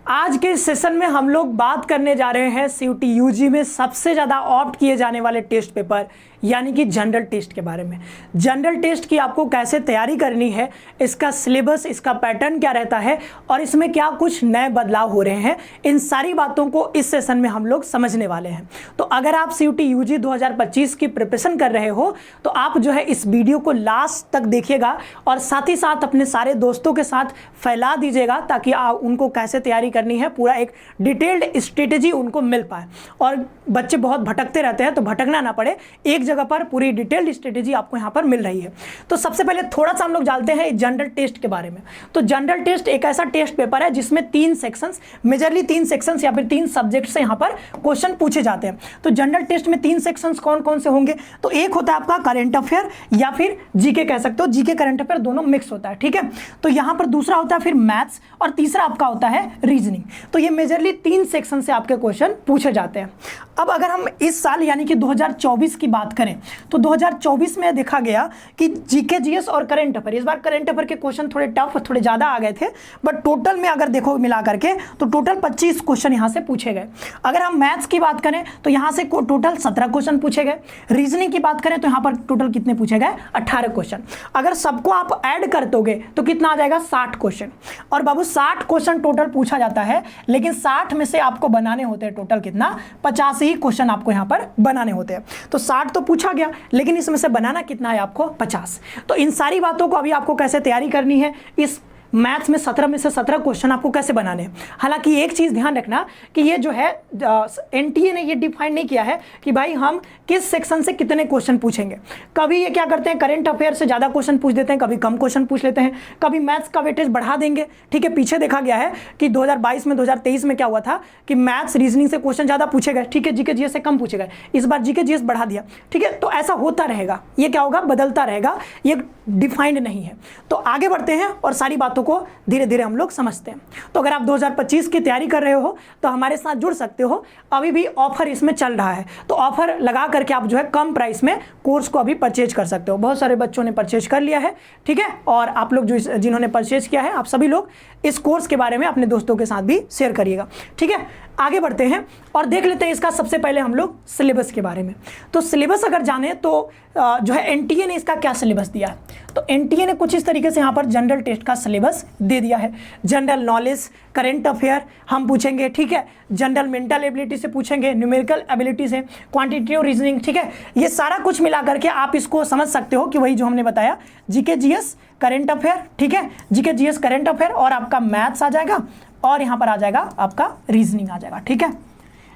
आज के इस सेशन में हम लोग बात करने जा रहे हैं सीयूटी यूजी में सबसे ज़्यादा ऑप्ट किए जाने वाले टेस्ट पेपर यानी कि जनरल टेस्ट के बारे में। जनरल टेस्ट की आपको कैसे तैयारी करनी है, इसका सिलेबस, इसका पैटर्न क्या रहता है और इसमें क्या कुछ नए बदलाव हो रहे हैं, इन सारी बातों को इस सेशन में हम लोग समझने वाले हैं। तो अगर आप सीयूटी यूजी 2025 की प्रिपरेशन कर रहे हो तो आप जो है इस वीडियो को लास्ट तक देखिएगा और साथ ही साथ अपने सारे दोस्तों के साथ फैला दीजिएगा ताकि उनको कैसे तैयारी करनी है पूरा एक डिटेल्ड स्ट्रेटेजी उनको मिल पाए। और बच्चे बहुत भटकते रहते हैं तो भटकना ना पड़े, एक जगह पर पूरी डिटेल्ड स्ट्रेटेजी आपको यहाँ पर मिल रही है। तो सबसे पहले थोड़ा सा हम लोग जानते हैं जनरल टेस्ट के बारे में। तो जनरल टेस्ट एक ऐसा टेस्ट पेपर है जिसमें 3 सेक्शंस, मेजरली 3 सेक्शंस या फिर 3 सब्जेक्ट से यहाँ पर क्वेश्चन पूछे जाते हैं। तो जनरल टेस्ट में 3 सेक्शंस कौन कौन से होंगे? तो एक होता है आपका करंट अफेयर या फिर जीके कह सकते हो, जीके करंट अफेयर दोनों मिक्स होता है, ठीक है। तो यहाँ पर दूसरा होता है फिर मैथ्स और तीसरा आपका होता है रीजनिंग। तो ये मेजरली 3 सेक्शन से आपके क्वेश्चन पूछे जाते हैं। अब अगर हम इस साल यानी कि 2024 की बात करें तो 2024 में देखा गया कि जीके जीएस और करंट अफेयर, इस बार करंट अफेयर के क्वेश्चन थोड़े टफ, थोड़े ज़्यादा आ गए थे, बट टोटल में अगर देखो मिला करके तो टोटल 25 क्वेश्चन यहाँ से पूछे गए। अगर हम मैथ्स की बात करें तो यहाँ से टोटल 17 क्वेश्चन पूछे गए। रीजनिंग की बात करें तो यहाँ पर टोटल कितने पूछे गए? 18 क्वेश्चन। अगर सबको आप ऐड कर दोगे तो कितना आ जाएगा? 60 क्वेश्चन। और बाबू 60 क्वेश्चन टोटल पूछा जाता है, लेकिन 60 में से आपको बनाने होते हैं टोटल कितना? 50 ही क्वेश्चन आपको यहाँ पर बनाने होते हैं। तो 60 तो पूछा गया, लेकिन इसमें से बनाना कितना है आपको? 50। तो इन सारी बातों को अभी आपको कैसे तैयारी करनी है, इस मैथ्स में 17 में से 17 क्वेश्चन आपको कैसे बनाने हैं। हालांकि एक चीज़ ध्यान रखना कि ये जो है एनटीए ने ये डिफाइन नहीं किया है कि भाई हम किस सेक्शन से कितने क्वेश्चन पूछेंगे। कभी ये क्या करते हैं, करंट अफेयर से ज़्यादा क्वेश्चन पूछ देते हैं, कभी कम क्वेश्चन पूछ लेते हैं, कभी मैथ्स का वेटेज बढ़ा देंगे, ठीक है। पीछे देखा गया है कि 2022 में 2023 में क्या हुआ था कि मैथ्स रीजनिंग से क्वेश्चन ज़्यादा पूछे गए, ठीक है, जीके जीएस से कम पूछे गए। इस बार जीके जीएस बढ़ा दिया, ठीक है। तो ऐसा होता रहेगा, ये क्या होगा? बदलता रहेगा, ये डिफाइंड नहीं है। तो आगे बढ़ते हैं और सारी बातों को धीरे धीरे हम लोग समझते हैं। तो अगर आप 2025 की तैयारी कर रहे हो तो हमारे साथ जुड़ सकते हो, अभी भी ऑफर इसमें चल रहा है। तो ऑफर लगा करके आप जो है कम प्राइस में कोर्स को अभी परचेज कर सकते हो। बहुत सारे बच्चों ने परचेज कर लिया है, ठीक है। और आप लोग जो जिन्होंने परचेज किया है, आप सभी लोग इस कोर्स के बारे में अपने दोस्तों के साथ भी शेयर करिएगा, ठीक है। आगे बढ़ते हैं और देख लेते हैं इसका सबसे पहले हम लोग सिलेबस के बारे में। तो सिलेबस अगर जाने तो जो है एनटीए ने इसका क्या सिलेबस दिया है, तो एनटीए ने कुछ इस तरीके से यहाँ पर जनरल टेस्ट का सिलेबस दे दिया है। जनरल नॉलेज, करंट अफेयर हम पूछेंगे, ठीक है। जनरल मेंटल एबिलिटी से पूछेंगे, न्यूमेरिकल एबिलिटी से, क्वांटिटेटिव रीजनिंग, ठीक है। ये सारा कुछ मिला करके आप इसको समझ सकते हो कि वही जो हमने बताया, जीके जीएस करंट अफेयर, ठीक है, जीके जीएस करंट अफेयर और आपका मैथ्स आ जाएगा और यहाँ पर आ जाएगा आपका रीजनिंग आ जाएगा, ठीक है।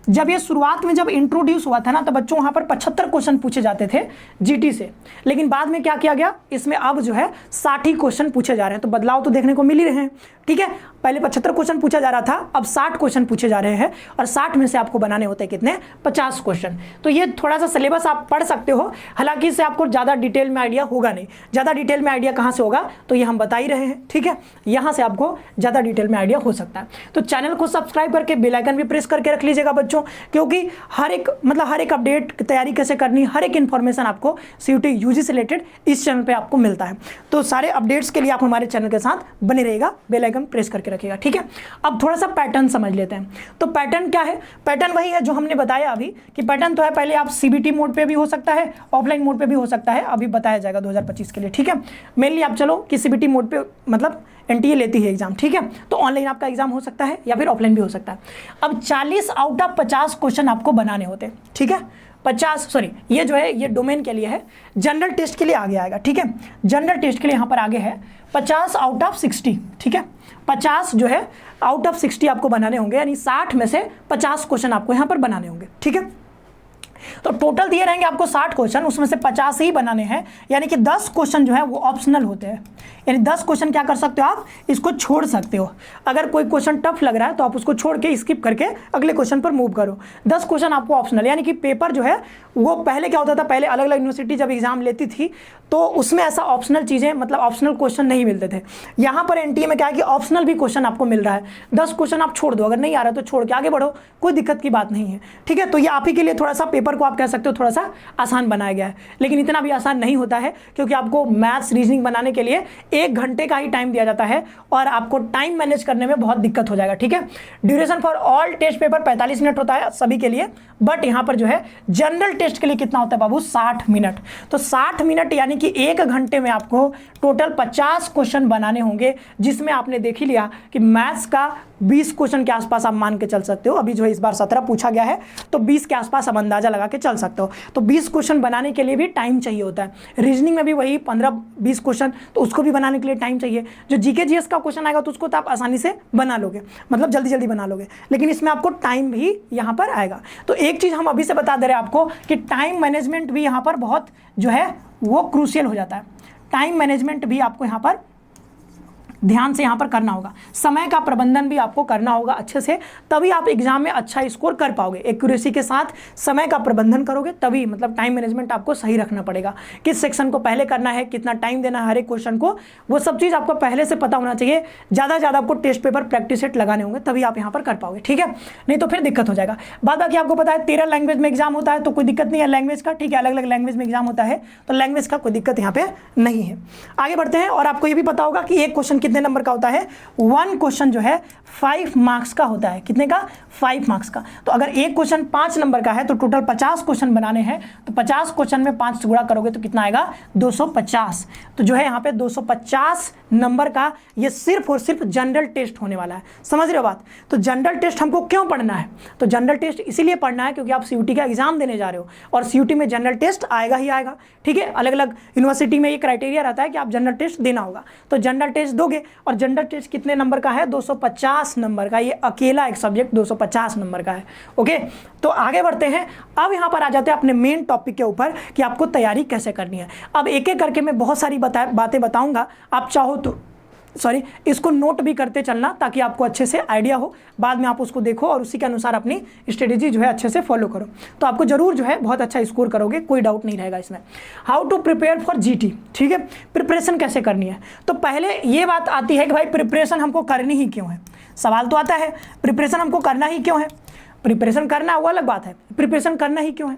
जब ये शुरुआत में जब इंट्रोड्यूस हुआ था ना तो बच्चों वहाँ पर 75 क्वेश्चन पूछे जाते थे जीटी से, लेकिन बाद में क्या किया गया, इसमें अब जो है 60 ही क्वेश्चन पूछे जा रहे हैं। तो बदलाव तो देखने को मिल ही रहे हैं, ठीक है। पहले 75 क्वेश्चन पूछा जा रहा था, अब 60 क्वेश्चन पूछे जा रहे हैं और 60 में से आपको बनाने होते हैं कितने? 50 क्वेश्चन। तो ये थोड़ा सा सिलेबस आप पढ़ सकते हो, हालांकि इससे आपको ज़्यादा डिटेल में आइडिया होगा नहीं। ज़्यादा डिटेल में आइडिया कहाँ से होगा, तो ये हम बता ही रहे हैं, ठीक है। यहाँ से आपको ज़्यादा डिटेल में आइडिया हो सकता है। तो चैनल को सब्सक्राइब करके बेल आइकन भी प्रेस करके रख लीजिएगा बच्चों, क्योंकि हर एक अपडेट, तैयारी कैसे करनी, हर एक इन्फॉर्मेशन आपको सीयूटी यूजी से रिलेटेड इस चैनल पे आपको मिलता है। तो सारे अपडेट्स के लिए आप हमारे चैनल के साथ बने रहिएगा, बेल आइकन प्रेस करके रखिएगा, ठीक है। अब थोड़ा सा पैटर्न समझ लेते हैं। तो पैटर्न क्या है? पैटर्न वही है जो हमने बताया अभी कि पैटर्न तो है, पहले आप सीबीटी मोड पे भी हो सकता है, ऑफलाइन मोड पे भी हो सकता है, अभी बताया जाएगा 2025 के लिए, ठीक है। मेनली आप चलो कि सीबीटी मोड पे मतलब एनटीए लेती है एग्जाम, ठीक है। तो ऑनलाइन आपका एग्जाम हो सकता है या फिर ऑफलाइन भी हो सकता है। अब 40 आउट ऑफ 50 क्वेश्चन आपको बनाने होते हैं, ठीक है। 50 सॉरी, ये जो है ये डोमेन के लिए है, जनरल टेस्ट के लिए आगे आएगा, ठीक है। जनरल टेस्ट के लिए यहाँ पर आगे है 50 आउट ऑफ 60, ठीक है। 50 जो है आउट ऑफ 60 आपको बनाने होंगे, यानी 60 में से 50 क्वेश्चन आपको यहाँ पर बनाने होंगे, ठीक है। तो टोटल दिए रहेंगे आपको 60 क्वेश्चन, उसमें से 50 ही बनाने हैं, यानी कि 10 क्वेश्चन जो है वो ऑप्शनल होते हैं। यानी 10 क्वेश्चन क्या कर सकते हो, आप इसको छोड़ सकते हो। अगर कोई क्वेश्चन टफ लग रहा है तो आप उसको छोड़ के स्किप करके अगले क्वेश्चन पर मूव करो। 10 क्वेश्चन आपको ऑप्शनल, यानी कि पेपर जो है वो पहले क्या होता था, पहले अलग अलग यूनिवर्सिटी जब एग्जाम लेती थी तो उसमें ऐसा ऑप्शनल चीज़ें, मतलब ऑप्शनल क्वेश्चन नहीं मिलते थे। यहाँ पर एनटीए में क्या है कि ऑप्शनल भी क्वेश्चन आपको मिल रहा है। 10 क्वेश्चन आप छोड़ दो, अगर नहीं आ रहा तो छोड़ के आगे बढ़ो, कोई दिक्कत की बात नहीं है, ठीक है। तो ये आप ही के लिए थोड़ा सा पेपर को आप कह सकते हो थोड़ा सा आसान बनाया गया है, लेकिन इतना भी आसान नहीं होता है, क्योंकि आपको मैथ्स रीजनिंग बनाने के लिए 1 घंटे का ही टाइम दिया जाता है और आपको टाइम मैनेज करने में बहुत दिक्कत हो जाएगा, ठीक है। Duration for all test paper 45 minute होता है सभी के लिए, बट यहाँ पर जो है जनरल टेस्ट के लिए कितना होता है बाबू, 60 मिनट। तो 60 मिनट यानी कि 1 घंटे में आपको टोटल 50 क्वेश्चन बनाने होंगे, जिसमें आपने देख ही लिया कि मैथ्स का 20 क्वेश्चन के आसपास आप मान के चल सकते हो। अभी जो है इस बार 17 पूछा गया है, तो 20 के आसपास आप अंदाजा लगा के चल सकते हो। तो 20 क्वेश्चन बनाने के लिए भी टाइम चाहिए होता है। रीजनिंग में भी वही 15-20 क्वेश्चन, तो उसको भी बनाने के लिए टाइम चाहिए। जो जीके जीएस का क्वेश्चन आएगा तो उसको तो आप आसानी से बना लोगे, मतलब जल्दी जल्दी बना लोगे, लेकिन इसमें आपको टाइम भी यहाँ पर आएगा। तो एक चीज़ हम अभी से बता दे रहे हैं आपको कि टाइम मैनेजमेंट भी यहाँ पर बहुत जो है वो क्रूशियल हो जाता है। टाइम मैनेजमेंट भी आपको यहाँ पर ध्यान से यहाँ पर करना होगा, समय का प्रबंधन भी आपको करना होगा अच्छे से, तभी आप एग्जाम में अच्छा स्कोर कर पाओगे। एक्यूरेसी के साथ समय का प्रबंधन करोगे तभी, मतलब टाइम मैनेजमेंट आपको सही रखना पड़ेगा। किस सेक्शन को पहले करना है, कितना टाइम देना है हर एक क्वेश्चन को, वो सब चीज़ आपको पहले से पता होना चाहिए। ज़्यादा से ज़्यादा आपको टेस्ट पेपर प्रैक्टिस सेट लगाने होंगे, तभी आप यहाँ पर कर पाओगे, ठीक है, नहीं तो फिर दिक्कत हो जाएगा। बाद बाकी आपको पता है 13 लैंग्वेज में एग्जाम होता है, तो कोई दिक्कत नहीं है लैंग्वेज का, ठीक है, अलग अलग लैंग्वेज में एग्जाम होता है, तो लैंग्वेज का कोई दिक्कत यहाँ पे नहीं है। आगे बढ़ते हैं, और आपको ये भी पता होगा कि एक क्वेश्चन कितने नंबर का होता है, 1 क्वेश्चन जो है 5 मार्क्स का होता है। कितने का, 5 मार्क्स का। तो अगर एक क्वेश्चन 5 नंबर का है तो टोटल 50 क्वेश्चन बनाने हैं, तो 50 क्वेश्चन में 5 से गुणा करोगे तो कितना आएगा, 250। तो जो है यहाँ पे 250 नंबर का ये सिर्फ और सिर्फ जनरल टेस्ट होने वाला है। समझ रहे हो बात। तो जनरल टेस्ट हमको क्यों पढ़ना है, तो जनरल टेस्ट इसीलिए पढ़ना है क्योंकि आप सीयूटी का एग्जाम देने जा रहे हो, और सीयूटी में जनरल टेस्ट आएगा ही आएगा, ठीक है। अलग अलग यूनिवर्सिटी में ये क्राइटेरिया रहता है कि आप जनरल टेस्ट देना होगा, तो जनरल टेस्ट दोगे। और जनरल टेस्ट कितने नंबर का है, 250 नंबर का, ये अकेला एक सब्जेक्ट 250 नंबर का है, ओके। तो आगे बढ़ते हैं, अब यहाँ पर आ जाते हैं अपने मेन टॉपिक के ऊपर कि आपको तैयारी कैसे करनी है। अब एक एक करके मैं बहुत सारी बातें बताऊंगा, आप चाहो तो इसको नोट भी करते चलना ताकि आपको अच्छे से आइडिया हो, बाद में आप उसको देखो और उसी के अनुसार अपनी स्ट्रेटेजी जो है अच्छे से फॉलो करो, तो आपको जरूर जो है बहुत अच्छा स्कोर करोगे, कोई डाउट नहीं रहेगा इसमें। How to prepare for GT, ठीक है, प्रिपरेशन कैसे करनी है। तो पहले ये बात आती है कि भाई प्रिपरेशन हमको करनी ही क्यों है, सवाल तो आता है प्रिपरेशन हमको करना ही क्यों है। प्रिपरेशन करना वो अलग बात है, प्रिपरेशन करना ही क्यों है।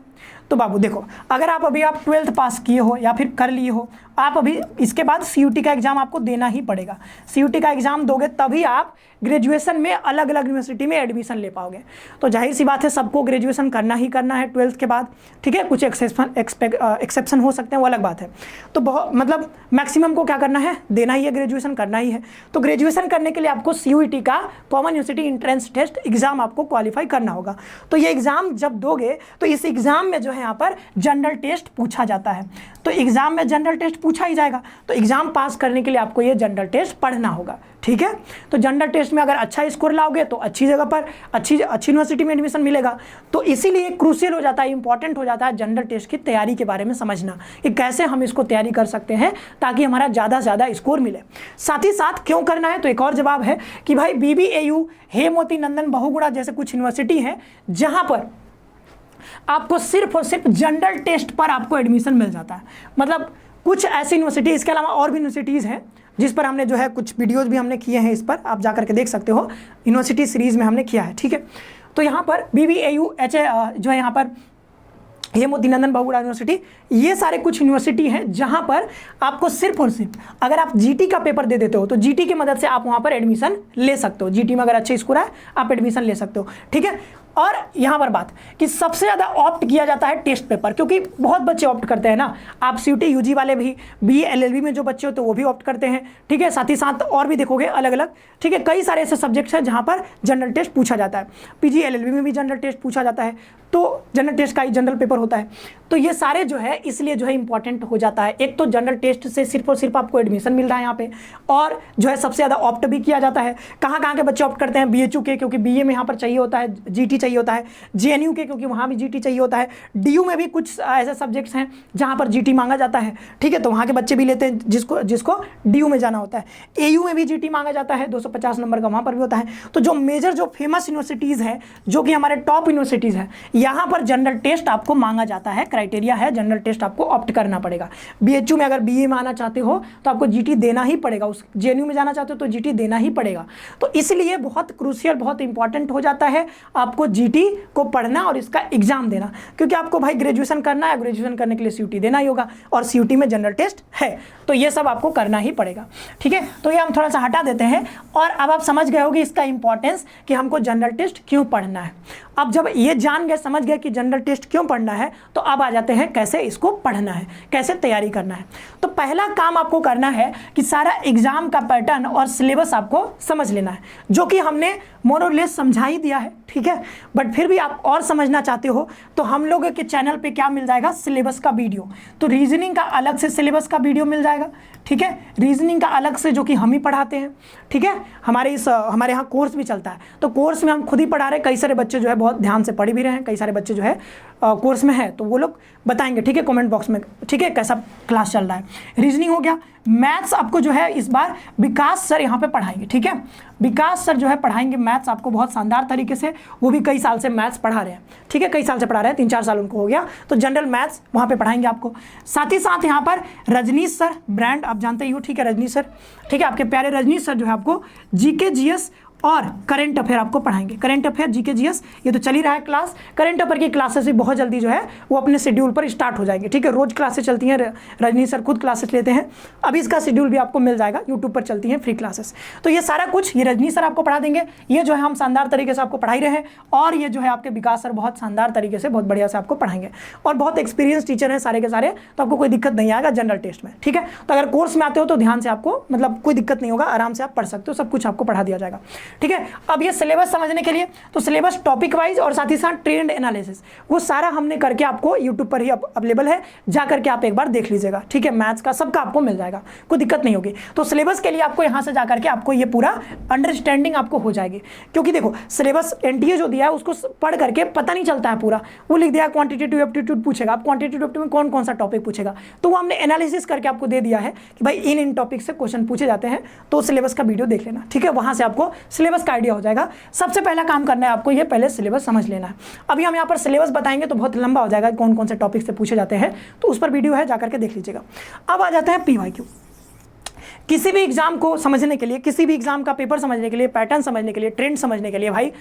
तो बाबू देखो, अगर आप 12th पास किए हो या फिर कर लिए हो, आप अभी इसके बाद सीयूटी का एग्जाम आपको देना ही पड़ेगा। सीयूटी का एग्जाम दोगे तभी आप ग्रेजुएशन में अलग अलग यूनिवर्सिटी में एडमिशन ले पाओगे। तो जाहिर सी बात है सबको ग्रेजुएशन करना ही करना है 12th के बाद, ठीक है। कुछ एक्सेप्शन हो सकते हैं, वो अलग बात है। तो बहुत मतलब मैक्सिमम को क्या करना है, देना ही है, ग्रेजुएशन करना ही है। तो ग्रेजुएशन करने के लिए आपको सीयूटी का common university entrance test exam आपको क्वालिफाई करना होगा। तो ये एग्जाम जब दोगे तो इस एग्जाम में जो है यहाँ पर जनरल टेस्ट पूछा जाता है। तो एग्जाम में जनरल टेस्ट पूछा ही जाएगा, तो एग्जाम पास करने के लिए आपको ये जनरल टेस्ट पढ़ना होगा, ठीक है। तो जनरल टेस्ट में अगर अच्छा स्कोर लाओगे तो अच्छी जगह पर अच्छी यूनिवर्सिटी में एडमिशन मिलेगा। तो इसीलिए क्रूशियल हो जाता है, इंपॉर्टेंट हो जाता है जनरल टेस्ट की तैयारी के बारे में समझना कि कैसे हम इसको तैयारी कर सकते हैं ताकि हमारा ज़्यादा से ज़्यादा स्कोर मिले। साथ ही साथ क्यों करना है, तो एक और जवाब है कि भाई BBAU, हेमवती नंदन बहुगुणा जैसे कुछ यूनिवर्सिटी हैं जहाँ पर आपको सिर्फ और सिर्फ जनरल टेस्ट पर आपको एडमिशन मिल जाता है। मतलब कुछ ऐसी यूनिवर्सिटी, इसके अलावा और भी यूनिवर्सिटीज़ हैं जिस पर हमने जो है कुछ वीडियोस भी हमने किए हैं, इस पर आप जा करके देख सकते हो, यूनिवर्सिटी सीरीज़ में हमने किया है, ठीक है। तो यहाँ पर BBAU जो है यहाँ पर हेमवती नंदन बहुगुणा यूनिवर्सिटी, ये सारे कुछ यूनिवर्सिटी हैं जहाँ पर आपको सिर्फ और सिर्फ अगर आप जीटी का पेपर दे देते हो तो जीटी की मदद से आप वहाँ पर एडमिशन ले सकते हो। जीटी में अगर अच्छे स्कोर है आप एडमिशन ले सकते हो, ठीक है। और यहाँ पर बात कि सबसे ज़्यादा ऑप्ट किया जाता है टेस्ट पेपर, क्योंकि बहुत बच्चे ऑप्ट करते हैं ना। आप सीयूटी यूजी वाले भी, BA LLB में जो बच्चे हो तो वो भी ऑप्ट करते हैं, ठीक है। साथ ही साथ और भी देखोगे अलग अलग, ठीक है, कई सारे ऐसे सब्जेक्ट्स हैं जहाँ पर जनरल टेस्ट पूछा जाता है। PG LLB में भी जनरल टेस्ट पूछा जाता है, तो जनरल टेस्ट का ही जनरल पेपर होता है। तो ये सारे जो है इसलिए जो है इंपॉर्टेंट हो जाता है। एक तो जनरल टेस्ट से सिर्फ और सिर्फ आपको एडमिशन मिल रहा है यहाँ पे, और जो है सबसे ज़्यादा ऑप्ट भी किया जाता है। कहाँ के बच्चे ऑप्ट करते हैं, BHU के, क्योंकि BA में यहाँ पर चाहिए होता है, GT चाहिए होता है। JNU के, क्योंकि वहाँ भी GT चाहिए होता है। DU में भी कुछ ऐसे सब्जेक्ट्स हैं जहाँ पर GT मांगा जाता है, ठीक है, तो वहाँ के बच्चे भी लेते हैं जिसको DU में जाना होता है। AU में भी GT मांगा जाता है, 250 नंबर का वहाँ पर भी होता है। तो जो मेजर जो फेमस यूनिवर्सिटीज़ हैं, जो कि हमारे टॉप यूनिवर्सिटीज़ हैं, यहाँ पर जनरल टेस्ट आपको मांगा जाता है, क्राइटेरिया है, जनरल टेस्ट आपको ऑप्ट करना पड़ेगा। बीएचयू में अगर बीए में आना चाहते हो तो आपको जीटी देना ही पड़ेगा, उस जेएनयू में जाना चाहते हो तो जीटी देना ही पड़ेगा। तो इसलिए बहुत क्रूशियल, बहुत इंपॉर्टेंट हो जाता है आपको जीटी को पढ़ना और इसका एग्जाम देना, क्योंकि आपको भाई ग्रेजुएशन करना है, ग्रेजुएशन करने के लिए सीयूटी देना ही होगा और सीयूटी में जनरल टेस्ट है, तो ये सब आपको करना ही पड़ेगा। ठीक है, तो ये हम थोड़ा सा हटा देते हैं और अब आप समझ गए होगे इसका इंपॉर्टेंस कि हमको जनरल टेस्ट क्यों पढ़ना है। अब जब ये जान गए, समझ गए कि जनरल टेस्ट क्यों पढ़ना है, तो अब आ जाते हैं कैसे इसको पढ़ना है, कैसे तैयारी करना है। तो पहला काम आपको करना है कि सारा एग्जाम का पैटर्न और सिलेबस आपको समझ लेना है, जो कि हमने मोर और लेस समझा ही दिया है। ठीक है, बट फिर भी आप और समझना चाहते हो तो हम लोग के चैनल पे क्या मिल जाएगा, सिलेबस का वीडियो। तो रीजनिंग का अलग से सिलेबस का वीडियो मिल जाएगा। ठीक है, रीजनिंग का अलग से, जो कि हम ही पढ़ाते हैं। ठीक है, हमारे यहाँ कोर्स भी चलता है, तो कोर्स में हम खुद ही पढ़ा रहे हैं। कई सारे बच्चे जो है बहुत ध्यान से पढ़ भी रहे हैं, कई सारे बच्चे जो है कोर्स में है, तो वो लोग बताएंगे। ठीक है, कमेंट बॉक्स में, ठीक है, कैसा क्लास चल रहा है। रीजनिंग हो गया। मैथ्स आपको जो है इस बार विकास सर यहाँ पे पढ़ाएंगे। ठीक है, विकास सर जो है पढ़ाएंगे मैथ्स आपको बहुत शानदार तरीके से। वो भी कई साल से मैथ्स पढ़ा रहे हैं। ठीक है, कई साल से पढ़ा रहे हैं, 3-4 साल उनको हो गया, तो जनरल मैथ्स वहाँ पे पढ़ाएंगे आपको। साथ ही साथ यहाँ पर रजनीश सर, ब्रांड आप जानते ही हो। ठीक है, रजनीश सर, ठीक है, आपके प्यारे रजनीश सर जो है आपको जीके जीएस और करंट अफेयर आपको पढ़ाएंगे। करंट अफेयर, जीके जीएस, ये तो चल ही रहा है क्लास। करंट अफेयर की क्लासेस भी बहुत जल्दी जो है वो अपने शेड्यूल पर स्टार्ट हो जाएंगे। ठीक है, रोज क्लासेस चलती हैं, रजनी सर खुद क्लासेस लेते हैं। अभी इसका शेड्यूल भी आपको मिल जाएगा, यूट्यूब पर चलती हैं फ्री क्लासेस। तो ये सारा कुछ ये रजनी सर आपको पढ़ा देंगे। ये जो है हम शानदार तरीके से आपको पढ़ाई रहे हैं, और ये जो है आपके विकास सर बहुत शानदार तरीके से, बहुत बढ़िया से आपको पढ़ाएंगे, और बहुत एक्सपीरियंस टीचर हैं सारे के सारे, तो आपको कोई दिक्कत नहीं आएगा जनरल टेस्ट में। ठीक है, तो अगर कोर्स में आते हो तो ध्यान से आपको, मतलब कोई दिक्कत नहीं होगा, आराम से आप पढ़ सकते हो, सब कुछ आपको पढ़ा दिया जाएगा। ठीक है, अब सिलेबस समझने के लिए तो सिलेबस टॉपिक वाइज और साथ ही साथ ट्रेंड एनालिसिस, वो सारा हमने करके आपको यूट्यूब पर ही अवेलेबल है, जा करके आप एक बार देख लीजिएगा। ठीक है, मैथ्स का सबका आपको मिल जाएगा, कोई दिक्कत नहीं होगी। तो सिलेबस के लिए आपको यहाँ से जा करके आपको ये पूरा अंडरस्टैंडिंग आपको हो जाएगी, क्योंकि देखो सिलेबस एनटीए जो दिया है उसको पढ़ करके पता नहीं चलता है पूरा। वो लिख दिया क्वांटिटेटिव एप्टीट्यूड पूछेगा, आप क्वांटिटेटिव एप्टीट्यूड में कौन कौन सा टॉपिक पूछेगा, तो वो हमने एनालिसिस करके आपको दे दिया है कि भाई इन टॉपिक से क्वेश्चन पूछे जाते हैं, तो सिलेबस का वीडियो देख लेना। ठीक है, वहां से आपको सिलेबस का आइडिया हो जाएगा। सबसे पहला काम करना है आपको, ये पहले सिलेबस समझ लेना है। अभी हम यहाँ पर सिलेबस बताएंगे तो बहुत लंबा हो जाएगा, कौन कौन से टॉपिक से पूछे जाते हैं, तो उस पर वीडियो है, जाकर के देख लीजिएगा। अब आ जाते हैं पीवाईक्यू। किसी भी एग्जाम को समझने के लिए, किसी भी एग्जाम का पेपर समझने के लिए, पैटर्न समझने के लिए, ट्रेंड समझने के लिए भाई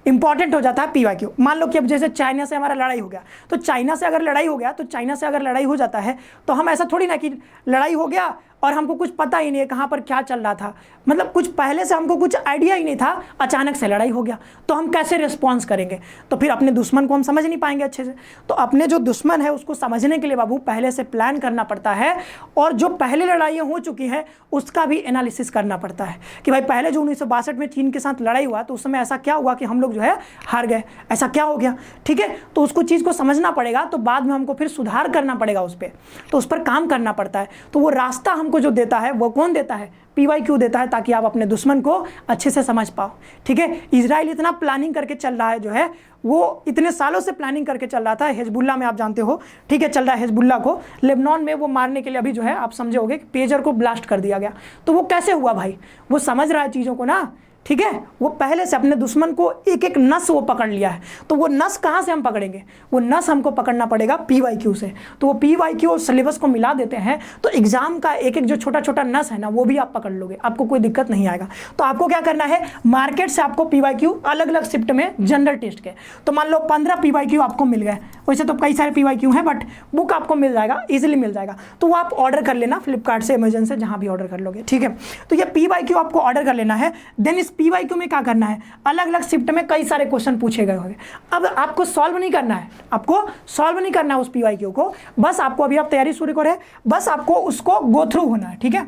इंपॉर्टेंट हो जाता है पीवाईक्यू। मान लो कि अब जैसे चाइना से हमारा लड़ाई हो गया, तो चाइना से अगर लड़ाई हो गया, तो चाइना से अगर लड़ाई हो जाता है तो हम ऐसा थोड़ी ना कि लड़ाई हो गया और हमको कुछ पता ही नहीं है कहाँ पर क्या चल रहा था, मतलब कुछ पहले से हमको कुछ आइडिया ही नहीं था, अचानक से लड़ाई हो गया, तो हम कैसे रिस्पॉन्स करेंगे? तो फिर अपने दुश्मन को हम समझ नहीं पाएंगे अच्छे से। तो अपने जो दुश्मन है उसको समझने के लिए बाबू पहले से प्लान करना पड़ता है, और जो पहले लड़ाइयाँ हो चुकी हैं उसका भी एनालिसिस करना पड़ता है कि भाई पहले जो 1962 में चीन के साथ लड़ाई हुआ तो उस समय ऐसा क्या हुआ कि हम लोग जो है हार गए, ऐसा क्या हो गया। ठीक है, तो उसको चीज़ को समझना पड़ेगा, तो बाद में हमको फिर सुधार करना पड़ेगा उस पर, तो उस पर काम करना पड़ता है। तो वो रास्ता हमको जो देता है वो कौन देता है? पीवाईक्यू देता है, ताकि आप अपने दुश्मन को अच्छे से समझ पाओ। ठीक है, इजराइल इतना प्लानिंग करके चल रहा है, जो है वो इतने सालों से प्लानिंग करके चल रहा था। हिजबुल्लाह में आप जानते हो, ठीक है, चल रहा है हिजबुल्लाह को, लेबनान में वो मारने के लिए अभी जो है आप समझे होगे पेजर को ब्लास्ट कर दिया गया। तो वो कैसे हुआ भाई? वो समझ रहा है चीज़ों को ना। ठीक है, वो पहले से अपने दुश्मन को एक एक नस वो पकड़ लिया है। तो वो नस कहाँ से हम पकड़ेंगे? वो नस हमको पकड़ना पड़ेगा पीवाईक्यू से। तो वो पीवाईक्यू और सिलेबस को मिला देते हैं, तो एग्जाम का एक एक जो छोटा छोटा नस है ना, वो भी आप पकड़ लोगे, आपको कोई दिक्कत नहीं आएगा। तो आपको क्या करना है, मार्केट से आपको पीवाईक्यू अलग अलग शिफ्ट में जनरल टेस्ट के, तो मान लो 15 पीवाईक्यू आपको मिल गए। वैसे तो कई सारे पीवाईक्यू हैं, बट बुक आपको मिल जाएगा, ईजिली मिल जाएगा। तो वो आप ऑर्डर कर लेना फ्लिपकार्ट से, अमेजन से, जहाँ भी ऑर्डर कर लोगे। ठीक है, तो ये पीवाईक्यू आपको ऑर्डर कर लेना है। देन इस पीवाईक्यू में क्या करना है, अलग अलग शिफ्ट में कई सारे क्वेश्चन पूछे गए होंगे। अब आपको सॉल्व नहीं करना है, आपको सॉल्व नहीं करना है उस पीवाईक्यू को, बस आपको, अभी आप तैयारी शुरू करें, बस आपको उसको गो थ्रू होना है। ठीक है,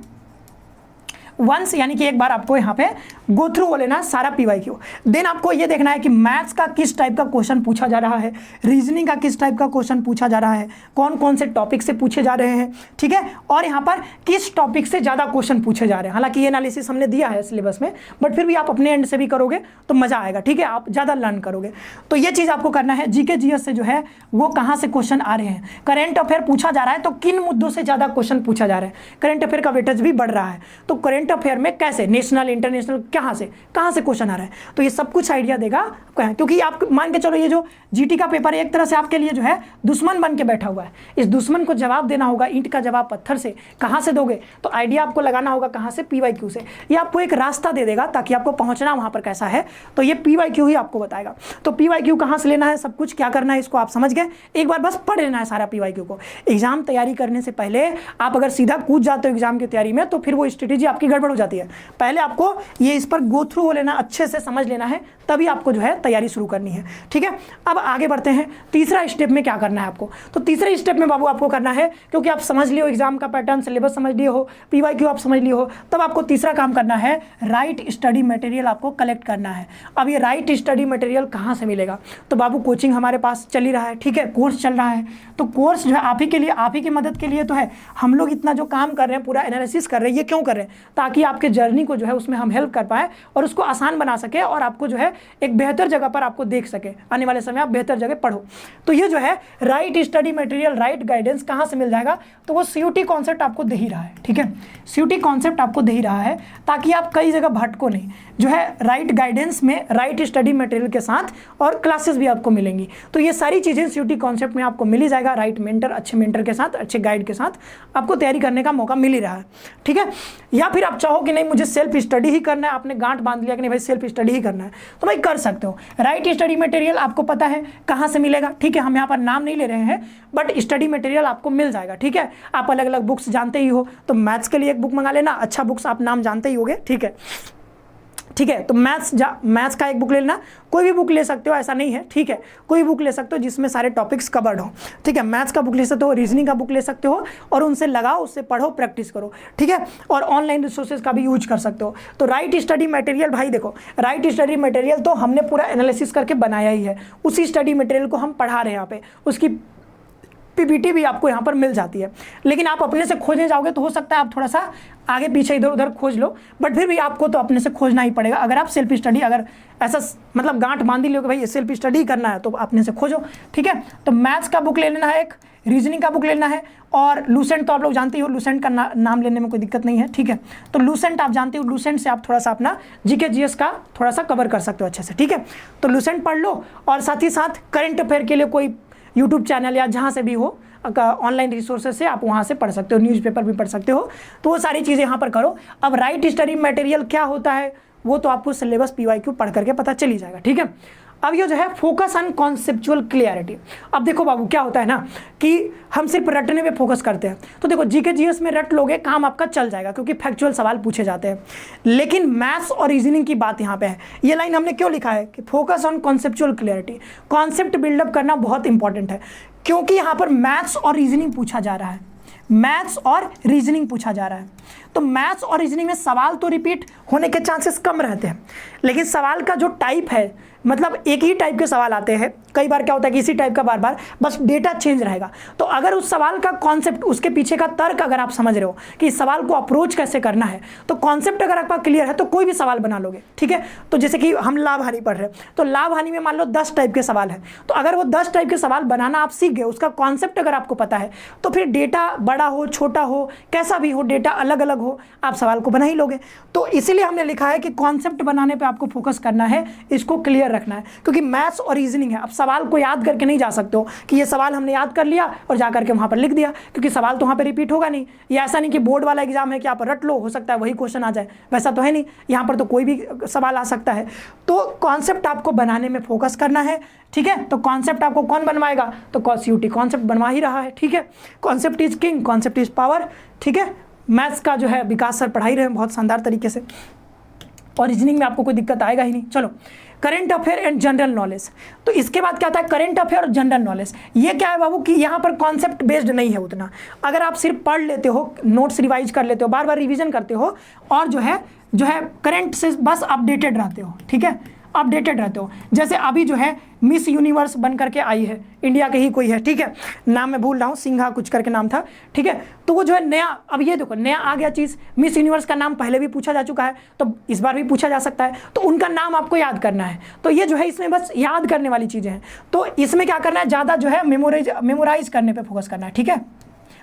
वंस यानी कि एक बार आपको यहाँ पे गो थ्रू हो लेना सारा पीवाईक्यू। देन आपको ये देखना है कि मैथ्स का किस टाइप का क्वेश्चन पूछा जा रहा है, रीजनिंग का किस टाइप का क्वेश्चन पूछा जा रहा है, कौन कौन से टॉपिक से पूछे जा रहे हैं। ठीक है, और यहाँ पर किस टॉपिक से ज़्यादा क्वेश्चन पूछे जा रहे हैं। हालांकि ये एनालिसिस हमने दिया है सिलेबस में, बट फिर भी आप अपने एंड से भी करोगे तो मज़ा आएगा। ठीक है, आप ज़्यादा लर्न करोगे। तो ये चीज़ आपको करना है। जीके जीएस से जो है वो कहाँ से क्वेश्चन आ रहे हैं, करेंट अफेयर पूछा जा रहा है तो किन मुद्दों से ज़्यादा क्वेश्चन पूछा जा रहा है। करेंट अफेयर का वेटेज भी बढ़ रहा है, तो करेंट करंट अफेयर में कैसे, नेशनल इंटरनेशनल, कहाँ से क्वेश्चन आ रहा है, तो ये सब कुछ आइडिया देगा आपको है। क्योंकि आप मान के चलो ये जो जीटी का पेपर है एक तरह से आपके लिए जो है दुश्मन बन के बैठा हुआ है। इस दुश्मन को जवाब देना होगा, ईंट का जवाब पत्थर से, कहाँ से दोगे, तो आइडिया आपको लगाना होगा कहाँ से, पीवाईक्यू से। ये आपको एक रास्ता दे देगा ताकि आपको पहुंचना वहां पर कैसा है, तो ये पीवाईक्यू ही आपको बताएगा। तो पीवाईक्यू कहाँ से लेना है, सब कुछ क्या करना है, इसको आप समझ गए। एक बार बस पढ़ लेना है सारा पीवाईक्यू को। एग्जाम तैयारी करने से पहले आप अगर सीधा कूद जाते हो एग्जाम की तैयारी में तो फिर वो स्ट्रेटेजी आपकी गड़बड़ हो जाती है। पहले आपको ये इस पर गो थ्रू हो लेना, अच्छे से समझ लेना है, तभी आपको जो है तैयारी शुरू करनी है। ठीक है, अब आगे बढ़ते हैं। तीसरा स्टेप में क्या करना है आपको, तो तीसरे स्टेप में बाबू आपको करना है, क्योंकि आप समझ लियो एग्जाम का पैटर्न, सिलेबस समझ लिए हो, पीवाईक्यू आप समझ लिए हो, तब आपको तीसरा काम करना है, राइट स्टडी मटेरियल आपको कलेक्ट करना है। अब ये राइट स्टडी मटेरियल कहाँ से मिलेगा, तो बाबू कोचिंग हमारे पास चल ही रहा है। ठीक है, कोर्स चल रहा है, तो कोर्स जो है आप ही के लिए, आप ही की मदद के लिए तो है। हम लोग इतना जो काम कर रहे हैं, पूरा एनालिसिस कर रहे हैं, ये क्यों कर रहे हैं, ताकि आपके जर्नी को जो है उसमें हम हेल्प कर पाएँ और उसको आसान बना सके और आपको जो है एक बेहतर जगह पर आपको देख सके, आने वाले समय आप बेहतर जगह पढ़ो। तो ये जो है right study material, right guidance कहाँ से मिल जाएगा, तो वो सीयूटी कॉन्सेप्ट आपको दे ही रहा है। ठीक है, सीयूटी कॉन्सेप्ट आपको दे ही रहा है ताकि आप कई जगह भटको नहीं। जो है राइट गाइडेंस में राइट स्टडी मटेरियल के साथ और क्लासेस भी आपको मिलेंगी, तो ये सारी चीज़ें सीयूटी कॉन्सेप्ट में आपको मिल ही जाएगा। राइट मेंटर, अच्छे मेंटर के साथ, अच्छे गाइड के साथ आपको तैयारी करने का मौका मिल ही रहा है। ठीक है, या फिर आप चाहो कि नहीं मुझे सेल्फ स्टडी ही करना है, आपने गांठ बांध लिया कि नहीं भाई सेल्फ स्टडी ही करना है, तो भाई कर सकते हो। राइट स्टडी मटेरियल आपको पता है कहाँ से मिलेगा। ठीक है, हम यहाँ पर नाम नहीं ले रहे हैं, बट स्टडी मटेरियल आपको मिल जाएगा। ठीक है, आप अलग अलग बुक्स जानते ही हो, तो मैथ्स के लिए एक बुक मंगा लेना, अच्छा बुक्स आप नाम जानते ही होगे। ठीक है, ठीक है, तो मैथ्स का एक बुक ले लेना, कोई भी बुक ले सकते हो, ऐसा नहीं है। ठीक है, कोई बुक ले सकते हो जिसमें सारे टॉपिक्स कवर्ड हो। ठीक है, मैथ्स का बुक ले सकते हो, रीजनिंग का बुक ले सकते हो, और उनसे लगाओ, उससे पढ़ो, प्रैक्टिस करो। ठीक है, और ऑनलाइन रिसोर्सेज का भी यूज कर सकते हो। तो राइट स्टडी मटेरियल, भाई देखो राइट स्टडी मटेरियल तो हमने पूरा एनालिसिस करके बनाया ही है, उसी स्टडी मटेरियल को हम पढ़ा रहे हैं यहाँ पे, उसकी पीपीटी भी आपको यहाँ पर मिल जाती है। लेकिन आप अपने से खोजने जाओगे तो हो सकता है आप थोड़ा सा आगे पीछे इधर उधर खोज लो, बट फिर भी आपको तो अपने से खोजना ही पड़ेगा। अगर आप सेल्फ स्टडी, अगर ऐसा मतलब गांठ बांध लो कि भाई सेल्फ स्टडी करना है, तो अपने से खोजो। ठीक है, तो मैथ्स का बुक ले लेना है, एक रीजनिंग का बुक लेना है, और लूसेंट तो आप लोग जानते ही हो, लूसेंट का नाम लेने में कोई दिक्कत नहीं है। ठीक है, तो लूसेंट आप जानते हो, लूसेंट से आप थोड़ा सा अपना जीके जीएस का थोड़ा सा कवर कर सकते हो अच्छे से। ठीक है, तो लूसेंट पढ़ लो, और साथ ही साथ करंट अफेयर के लिए कोई यूट्यूब चैनल या जहाँ से भी हो ऑनलाइन रिसोर्सेज से आप वहाँ से पढ़ सकते हो, न्यूज़पेपर भी पढ़ सकते हो, तो वो सारी चीज़ें यहाँ पर करो। अब राइट स्टडी मटेरियल क्या होता है वो तो आपको सिलेबस पीवाईक्यू पढ़ करके पता चल ही जाएगा। ठीक है, अब ये जो है फोकस ऑन कॉन्सेप्चुअल क्लियरिटी। अब देखो बाबू क्या होता है ना कि हम सिर्फ रटने पे फोकस करते हैं, तो देखो जीके जीएस में रट लोगे काम आपका चल जाएगा क्योंकि फैक्चुअल सवाल पूछे जाते हैं। लेकिन मैथ्स और रीजनिंग की बात यहाँ पे है, ये लाइन हमने क्यों लिखा है कि focus on conceptual clarity, concept buildup करना बहुत इंपॉर्टेंट है, क्योंकि यहाँ पर मैथ्स और रीजनिंग पूछा जा रहा है, मैथ्स और रीजनिंग पूछा जा रहा है। तो मैथ्स और रीजनिंग में सवाल तो रिपीट होने के चांसेस कम रहते हैं, लेकिन सवाल का जो टाइप है, मतलब एक ही टाइप के सवाल आते हैं। कई बार क्या होता है कि इसी टाइप का बार बार बस डेटा चेंज रहेगा। तो अगर उस सवाल का कॉन्सेप्ट, उसके पीछे का तर्क अगर आप समझ रहे हो कि इस सवाल को अप्रोच कैसे करना है, तो कॉन्सेप्ट अगर आपका क्लियर है तो कोई भी सवाल बना लोगे। ठीक है, तो जैसे कि हम लाभ हानि पढ़ रहे हैं, तो लाभ हानि में मान लो 10 टाइप के सवाल है, तो अगर वो 10 टाइप के सवाल बनाना आप सीख गए, उसका कॉन्सेप्ट अगर आपको पता है, तो फिर डेटा बड़ा हो छोटा हो कैसा भी हो, डेटा अलग अलग हो, आप सवाल को बना ही लोगे। तो इसीलिए हमने लिखा है कि कॉन्सेप्ट बनाने पर आपको फोकस करना है, इसको क्लियर रखना है, क्योंकि मैथ्स और रीजनिंग है। अब सवाल को याद करके नहीं जा सकते हो कि ये सवाल हमने याद कर लिया और जा करके वहां पर लिख दिया, क्योंकि सवाल तो वहां पर रिपीट होगा नहीं। ये ऐसा नहीं कि बोर्ड वाला एग्जाम है कि आप रट लो, हो सकता है वही क्वेश्चन आ जाए, वैसा तो है नहीं, यहाँ पर तो कोई भी सवाल आ सकता है। तो कॉन्सेप्ट आपको बनाने में फोकस करना है। ठीक है, तो कॉन्सेप्ट आपको कौन बनवाएगा, तो सीयूटी कॉन्सेप्ट बनवा ही रहा है। ठीक है, concept is king, concept is power. ठीक है, मैथ्स का जो है विकास सर पढ़ाई रहे हैं बहुत शानदार तरीके से, और रीजनिंग में आपको कोई दिक्कत आएगा ही नहीं। चलो, current affair and general knowledge, तो इसके बाद क्या आता है करंट अफेयर और जनरल नॉलेज। ये क्या है बाबू कि यहाँ पर कॉन्सेप्ट बेस्ड नहीं है उतना, अगर आप सिर्फ पढ़ लेते हो, नोट्स रिवाइज कर लेते हो, बार बार रिवीजन करते हो, और जो है करंट से बस अपडेटेड रहते हो। ठीक है, अपडेटेड रहते हो। जैसे अभी जो है मिस यूनिवर्स बन करके आई है, इंडिया के ही कोई है। ठीक है, नाम मैं भूल रहा हूँ, सिंघा कुछ करके नाम था। ठीक है, तो वो जो है नया, अब ये देखो नया आ गया चीज़, मिस यूनिवर्स का नाम पहले भी पूछा जा चुका है, तो इस बार भी पूछा जा सकता है, तो उनका नाम आपको याद करना है। तो ये जो है इसमें बस याद करने वाली चीज़ें हैं, तो इसमें क्या करना है, ज़्यादा जो है मेमोराइज करने पर फोकस करना है। ठीक है,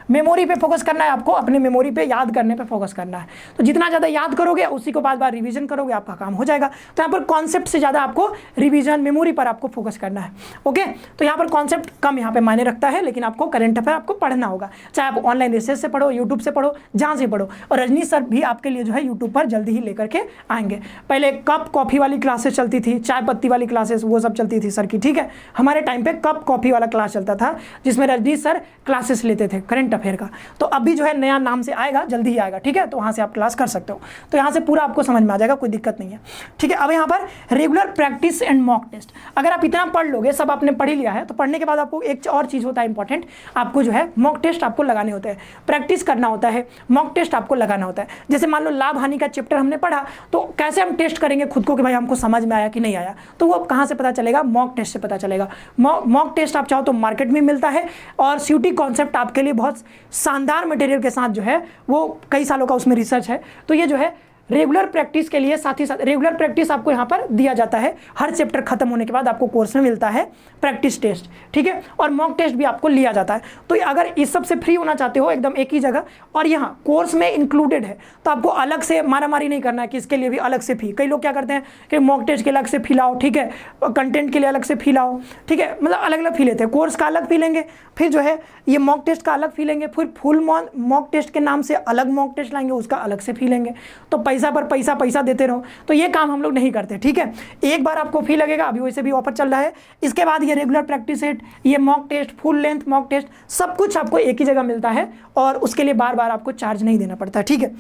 मेमोरी पे फोकस करना है आपको, अपने मेमोरी पे याद करने पे फोकस करना है। तो जितना ज़्यादा याद करोगे उसी को बार बार रिवीजन करोगे, आपका काम हो जाएगा। तो यहाँ पर कॉन्सेप्ट से ज़्यादा आपको रिवीजन, मेमोरी पर आपको फोकस करना है। ओके, तो यहाँ पर कॉन्सेप्ट कम यहाँ पे मायने रखता है, लेकिन आपको करंट अफेयर आपको पढ़ना होगा, चाहे आप ऑनलाइन रिसर्च से पढ़ो, यूट्यूब से पढ़ो, जहाँ से पढ़ो। और रजनी सर भी आपके लिए जो है यूट्यूब पर जल्दी ही लेकर के आएंगे। पहले कप कॉफ़ी वाली क्लासेस चलती थी, चाय पत्ती वाली क्लासेस वो सब चलती थी सर की, ठीक है। हमारे टाइम पे कप कॉफ़ी वाला क्लास चलता था, जिसमें रजनी सर क्लासेस लेते थे करंट अफेयर का। तो अभी जो है नया नाम से आएगा, जल्दी ही आएगा, ठीक है। तो वहाँ से आप क्लास कर सकते हो, तो यहाँ से पूरा आपको समझ में आ जाएगा, कोई दिक्कत नहीं है, ठीक है। अब यहाँ पर regular practice and mock test, अगर आप इतना पढ़ लोगे, सब आपने पढ़ ही लिया है, तो पढ़ने के बाद आपको एक और चीज़ होता है इंपॉर्टेंट, आपको जो है मॉक टेस्ट आपको लगाने होते हैं, प्रैक्टिस करना होता है, मॉक टेस्ट आपको लगाना होता है। जैसे मान लो लाभ हानि का चैप्टर हमने पढ़ा, तो कैसे हम टेस्ट करेंगे खुद को कि भाई हमको समझ में आया कि नहीं आया, तो वो कहाँ से पता चलेगा? मॉक टेस्ट से पता चलेगा। मॉक टेस्ट आप चाहो तो मार्केट में मिलता है, और सीयूटी कॉन्सेप्ट आपके लिए बहुत शानदार मटेरियल के साथ जो है वो कई सालों का उसमें रिसर्च है। तो ये जो है रेगुलर प्रैक्टिस के लिए, साथ ही साथ रेगुलर प्रैक्टिस आपको यहाँ पर दिया जाता है। हर चैप्टर खत्म होने के बाद आपको कोर्स में मिलता है प्रैक्टिस टेस्ट, ठीक है, और मॉक टेस्ट भी आपको लिया जाता है। तो अगर इस सब से फ्री होना चाहते हो एकदम एक ही जगह, और यहाँ कोर्स में इंक्लूडेड है, तो आपको अलग से मारामारी नहीं करना है कि इसके लिए भी अलग से फी। कई लोग क्या करते हैं कि मॉक टेस्ट के अलग से फी लाओ, ठीक है, कंटेंट के लिए अलग से फी लाओ, ठीक है, मतलब अलग अलग फी लेते हैं। कोर्स का अलग फी लेंगे, फिर जो है ये मॉक टेस्ट का अलग फी लेंगे, फिर फुल मॉक टेस्ट के नाम से अलग मॉक टेस्ट लाएंगे, उसका अलग से फी लेंगे। तो पैसा पर पैसा देते रहो, तो ये काम हम लोग नहीं करते, ठीक है। एक बार आपको फी लगेगा, अभी वैसे भी ऑफर चल रहा है। इसके बाद ये रेगुलर प्रैक्टिस सेट, ये mock test, full length mock test, सब कुछ आपको एक ही जगह मिलता है, और उसके लिए बार बार आपको चार्ज नहीं देना पड़ता, ठीक है।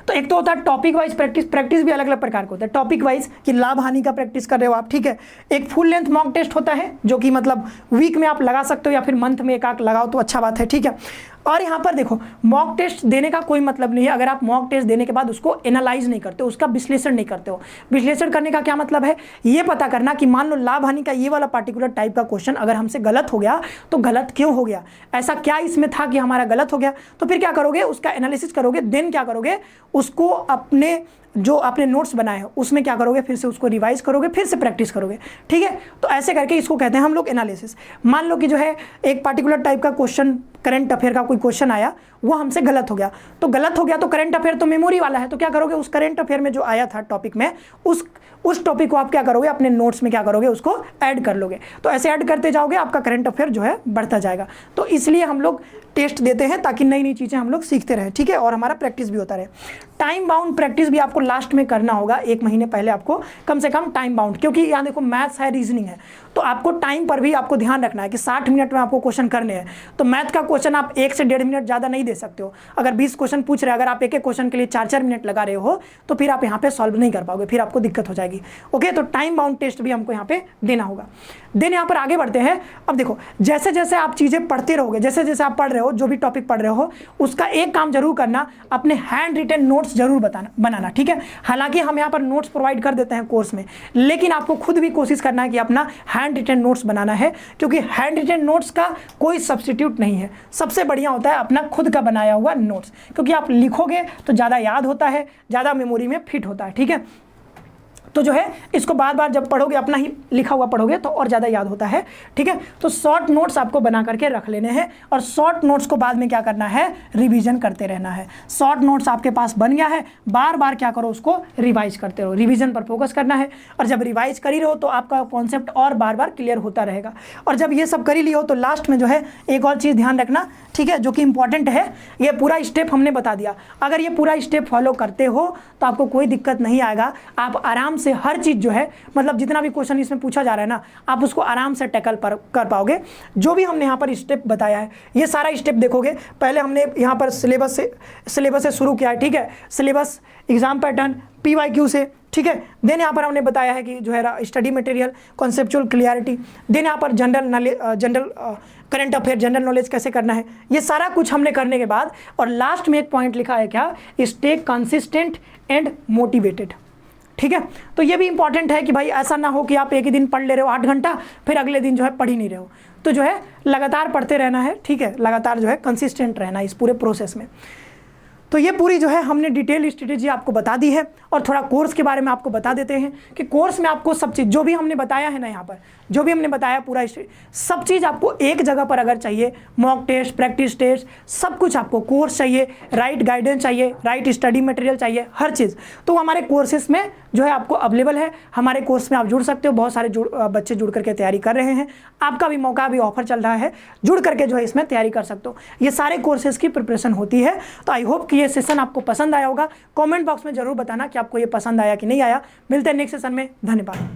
तो एक तो होता है टॉपिक वाइज प्रैक्टिस, प्रैक्टिस भी अलग अलग प्रकार का होता है। टॉपिक वाइज कि लाभ हानि का प्रैक्टिस कर रहे हो आप, ठीक है। एक फुल लेंथ मॉक टेस्ट होता है, जो कि मतलब वीक में आप लगा सकते हो, या फिर मंथ में एक आध लगाओ तो अच्छा बात है, ठीक है। और यहाँ पर देखो, मॉक टेस्ट देने का कोई मतलब नहीं है अगर आप मॉक टेस्ट देने के बाद उसको एनालाइज नहीं करते हो, उसका विश्लेषण नहीं करते हो। विश्लेषण करने का क्या मतलब है? ये पता करना कि मान लो लाभ हानि का ये वाला पार्टिकुलर टाइप का क्वेश्चन अगर हमसे गलत हो गया, तो गलत क्यों हो गया, ऐसा क्या इसमें था कि हमारा गलत हो गया। तो फिर क्या करोगे? उसका एनालिसिस करोगे, देन क्या करोगे, उसको अपने जो आपने नोट्स बनाए हैं उसमें क्या करोगे, फिर से उसको रिवाइज करोगे, फिर से प्रैक्टिस करोगे, ठीक है। तो ऐसे करके इसको कहते हैं हम लोग एनालिसिस। मान लो कि जो है एक पार्टिकुलर टाइप का क्वेश्चन, करंट अफेयर का कोई क्वेश्चन आया, वो हमसे गलत हो गया, तो गलत हो गया तो करंट अफेयर तो मेमोरी वाला है, तो क्या करोगे, उस करंट अफेयर में जो आया था टॉपिक में, उस टॉपिक को आप क्या करोगे, अपने नोट्स में क्या करोगे, उसको ऐड कर लोगे। तो ऐसे ऐड करते जाओगे, आपका करंट अफेयर जो है बढ़ता जाएगा। तो इसलिए हम लोग टेस्ट देते हैं, ताकि नई नई चीज़ें हम लोग सीखते रहें, ठीक है, और हमारा प्रैक्टिस भी होता रहे। टाइम बाउंड प्रैक्टिस भी आपको लास्ट में करना होगा, 1 महीने पहले आपको कम से कम टाइम बाउंड, क्योंकि यहाँ देखो मैथ्स है, रीजनिंग है, तो आपको टाइम पर भी आपको ध्यान रखना है कि 60 मिनट में आपको क्वेश्चन करने हैं। तो मैथ का क्वेश्चन आप 1 से 1.5 मिनट ज़्यादा नहीं दे सकते हो। अगर 20 क्वेश्चन पूछ रहे हैं, अगर आप एक एक क्वेश्चन के लिए 4-4 मिनट लगा रहे हो, तो फिर आप यहाँ पे सॉल्व नहीं कर पाओगे, फिर आपको दिक्कत हो जाएगी। ओके, तो टाइम बाउंड टेस्ट भी हमको यहाँ पे देना होगा। देन यहाँ पर आगे बढ़ते हैं। अब देखो, जैसे जैसे आप चीज़ें पढ़ते रहोगे, जैसे जैसे आप पढ़ रहे हो, जो भी टॉपिक पढ़ रहे हो, उसका एक काम जरूर करना, अपने हैंड रिटन नोट्स जरूर बनाना, ठीक है। हालांकि हम यहाँ पर नोट्स प्रोवाइड कर देते हैं कोर्स में, लेकिन आपको खुद भी कोशिश करना है कि अपना हैंड रिटन नोट्स बनाना है, क्योंकि हैंड रिटन नोट्स का कोई सब्स्टिट्यूट नहीं है। सबसे बढ़िया होता है अपना खुद का बनाया हुआ नोट्स, क्योंकि आप लिखोगे तो ज़्यादा याद होता है, ज़्यादा मेमोरी में फिट होता है, ठीक है। तो जो है इसको बार बार जब पढ़ोगे, अपना ही लिखा हुआ पढ़ोगे, तो और ज़्यादा याद होता है, ठीक है। तो शॉर्ट नोट्स आपको बना करके रख लेने हैं, और शॉर्ट नोट्स को बाद में क्या करना है, रिवीजन करते रहना है। शॉर्ट नोट्स आपके पास बन गया है, बार बार क्या करो, उसको रिवाइज करते रहो, रिवीजन पर फोकस करना है। और जब रिवाइज कर ही रहो तो आपका कॉन्सेप्ट और बार बार क्लियर होता रहेगा। और जब ये सब कर ही लियो, तो लास्ट में जो है एक और चीज़ ध्यान रखना, ठीक है, जो कि इंपॉर्टेंट है। ये पूरा स्टेप हमने बता दिया, अगर ये पूरा स्टेप फॉलो करते हो तो आपको कोई दिक्कत नहीं आएगा। आप आराम से हर चीज़ जो है, मतलब जितना भी क्वेश्चन इसमें पूछा जा रहा है ना, आप उसको आराम से टैकल कर पाओगे। जो भी हमने यहाँ पर स्टेप बताया है, ये सारा स्टेप देखोगे। पहले हमने यहाँ पर सिलेबस से शुरू किया है, ठीक है, सिलेबस, एग्जाम पैटर्न, PYQ से, ठीक है। देन यहाँ पर हमने बताया है कि जो है study material, conceptual clarity, then यहाँ पर general current affair, general knowledge कैसे करना है, ये सारा कुछ हमने करने के बाद, और लास्ट में एक पॉइंट लिखा है क्या, स्टे कंसिस्टेंट एंड मोटिवेटेड, ठीक है। तो ये भी इंपॉर्टेंट है कि भाई ऐसा ना हो कि आप एक ही दिन पढ़ ले रहे हो 8 घंटा, फिर अगले दिन जो है पढ़ ही नहीं रहे हो। तो जो है लगातार पढ़ते रहना है, ठीक है, लगातार जो है कंसिस्टेंट रहना है इस पूरे प्रोसेस में। तो ये पूरी जो है हमने डिटेल स्ट्रेटेजी आपको बता दी है। और थोड़ा कोर्स के बारे में आपको बता देते हैं कि कोर्स में आपको सब चीज़ जो भी हमने बताया है ना, यहाँ पर जो भी हमने बताया पूरा सब चीज़ आपको एक जगह पर अगर चाहिए, मॉक टेस्ट, प्रैक्टिस टेस्ट, सब कुछ आपको कोर्स चाहिए, राइट गाइडेंस चाहिए, राइट स्टडी मटेरियल चाहिए, हर चीज़ तो हमारे कोर्सेज में जो है आपको अवेलेबल है। हमारे कोर्स में आप जुड़ सकते हो, बहुत सारे बच्चे जुड़ करके तैयारी कर रहे हैं। आपका भी मौका, भी ऑफर चल रहा है, जुड़ करके जो है इसमें तैयारी कर सकते हो। ये सारे कोर्सेज की प्रिपरेशन होती है। तो आई होप कि ये सेशन आपको पसंद आया होगा। कमेंट बॉक्स में जरूर बताना कि आपको ये पसंद आया कि नहीं आया। मिलते हैं नेक्स्ट सेशन में। धन्यवाद।